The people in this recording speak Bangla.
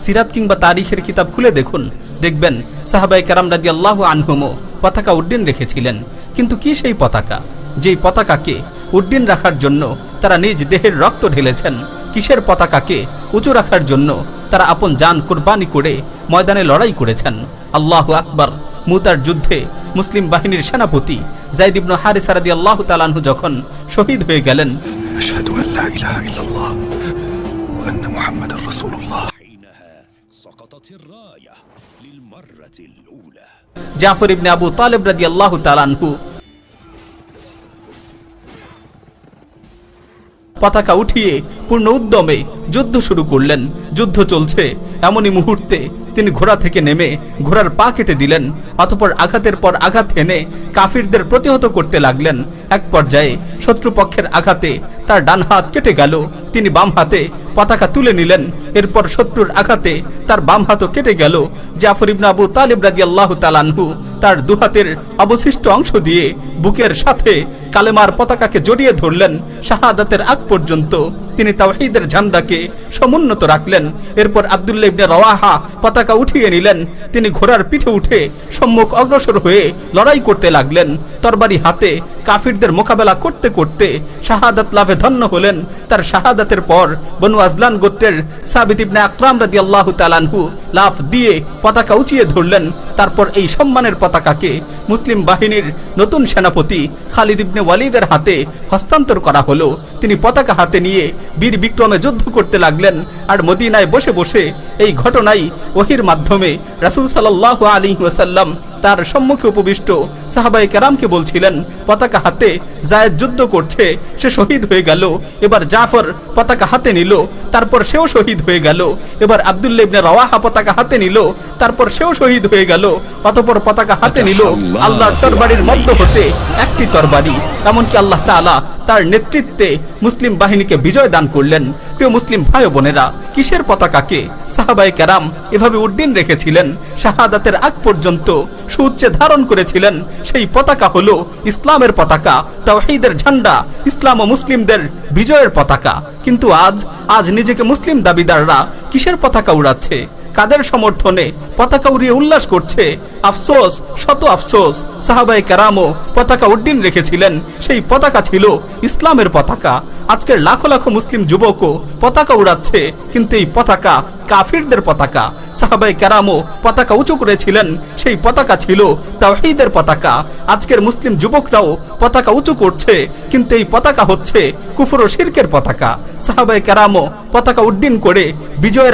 সিরাত কিংবা তারিখের কিতাব খুলে দেখুন, দেখবেন সাহাবায়ে কেরাম রাদিয়াল্লাহু আনহুম পতাকা উড্ডীন রেখেছিলেন। কিন্তু কি সেই পতাকা, যেই পতাকাকে উড্ডীন রাখার জন্য তারা নিজ দেহের রক্ত ঢেলেছেন? কিসের পতাকাকে উঁচু রাখার জন্য তারা আপন জান কুরবানি করে ময়দানে লড়াই করেছেন? আল্লাহু আকবার। মুতার যুদ্ধে মুসলিম বাহিনীর সেনাপতি যায়েদ ইবনে হারিসা রাদিয়াল্লাহু তাআলা আনহু যখন শহীদ হয়ে গেলেন, আশহাদু আল্লা ইলাহা ইল্লাল্লাহ ওয়া আন্না মুহাম্মাদার রাসূলুল্লাহ, জাফর ইবনে আবু তালেব রাদিয়াল্লাহু তাআলা আনহু পতাকা উঠিয়ে পূর্ণ উদ্যমে যুদ্ধ শুরু করলেন। যুদ্ধ চলছে, এমনই মুহূর্তে তিনি ঘোড়া থেকে নেমে ঘোড়ার পা কেটে দিলেন। অতঃপর আঘাতের পর আঘাত হেনে কাফিরদের প্রতিহত করতে লাগলেন। এক পর্যায়ে শত্রুপক্ষের আঘাতে তার ডান হাত কেটে গেল। তিনি বাম হাতে পতাকা তুলে নিলেন। এরপর শত্রুর আঘাতে তার বাম হাতও কেটে গেল। জাফর ইবনে আবু তালেব রাদিয়াল্লাহু তাআলা আনহু তার দুহাতের অবশিষ্ট অংশ দিয়ে বুকের সাথে কালেমার পতাকাকে জড়িয়ে ধরলেন। শাহাদাতের আগ পর্যন্ত তিনি তাওহীদের ঝান্ডাকে সমুন্নত রাখলেন। এরপর আব্দুল্লাহ ইবনে রওয়াহা পতাকা উঠিয়ে নিলেন। তিনি ঘোড়ার পিঠে উঠে সম্মুখ অগ্রসর হয়ে লড়াই করতে লাগলেন। তরবারি হাতে কাফিরদের মোকাবেলা করতে করতে শাহাদাত লাভে ধন্য হলেন। তার শাহাদাতের পর বনু আজলান গোত্রের সাবিত ইবনে আকরাম রাদিয়াল্লাহু তাআলা আনহু লাফ দিয়ে পতাকা উঁচিয়ে ধরলেন। তারপর এই সম্মানের পতাকাকে মুসলিম বাহিনীর নতুন সেনাপতি খালিদ ইবনে ওয়ালিদের হাতে হস্তান্তর করা হলো। তিনি পতাকা হাতে নিয়ে বীর বিক্রমে যুদ্ধ করতে লাগলেন। আর মদিনায় বসে বসে এই ঘটনাই ওহীর মাধ্যমে রাসূল সাল্লাল্লাহু আলাইহি ওয়াসাল্লাম তার সম্মুখে উপবিষ্ট সাহাবায়ে কেরামকে বলছিলেন, পতাকা হাতে যায়েদ যুদ্ধ করছে, সে শহীদ হয়ে গেল। এবার জাফর পতাকা হাতে নিল, তারপর সেও শহীদ হয়ে গেল। এবার আব্দুল্লাহ ইবনে রওয়াহা পতাকা হাতে নিল, তারপর সেও শহীদ হয়ে গেল। অতঃপর পতাকা হাতে নিল আল্লাহর তরবারির মধ্য হতে একটি তরবারি। এমনকি আল্লাহ তাআলা তার নেতৃত্বে মুসলিম বাহিনীকে বিজয় দান করলেন। প্রিয় মুসলিম ভাই ও বোনেরা, কিসের পতাকাকে সাহাবায়ে কেরাম এভাবে উড্ডীন রেখেছিলেন, শাহাদাতের আগ পর্যন্ত সুউচ্চে ধারণ করেছিলেন? সেই পতাকা হলো ইসলামের পতাকা, তাওহীদের ঝান্ডা, ইসলাম ও মুসলিমদের বিজয়ের পতাকা। কিন্তু আজ নিজেকে মুসলিম দাবিদাররা কিসের পতাকা উড়াচ্ছে? কাদের সমর্থনে পতাকা উড়িয়ে উল্লাস করছে? আফসোস, শত আফসোস, সাহাবায়ে কেরামও পতাকা উড্ডীন রেখেছিলেন। সেই পতাকা ছিল ইসলামের পতাকা। আজকের লাখো লাখো মুসলিম যুবকও পতাকা উড়াচ্ছে, কিন্তু এই পতাকা কাফিরদের পতাকা। সাহাবায়ে কেরামও পতাকা উঁচু করেছিলেন, সেই পতাকা ছিল তাওহীদের পতাকা। আজকের মুসলিম যুবকরাও পতাকা উঁচু করছে, কিন্তু এই পতাকা হচ্ছে কুফর ও শিরকের পতাকা। সাহাবায়ে কেরামও পতাকা উড্ডীন করে বিজয়ের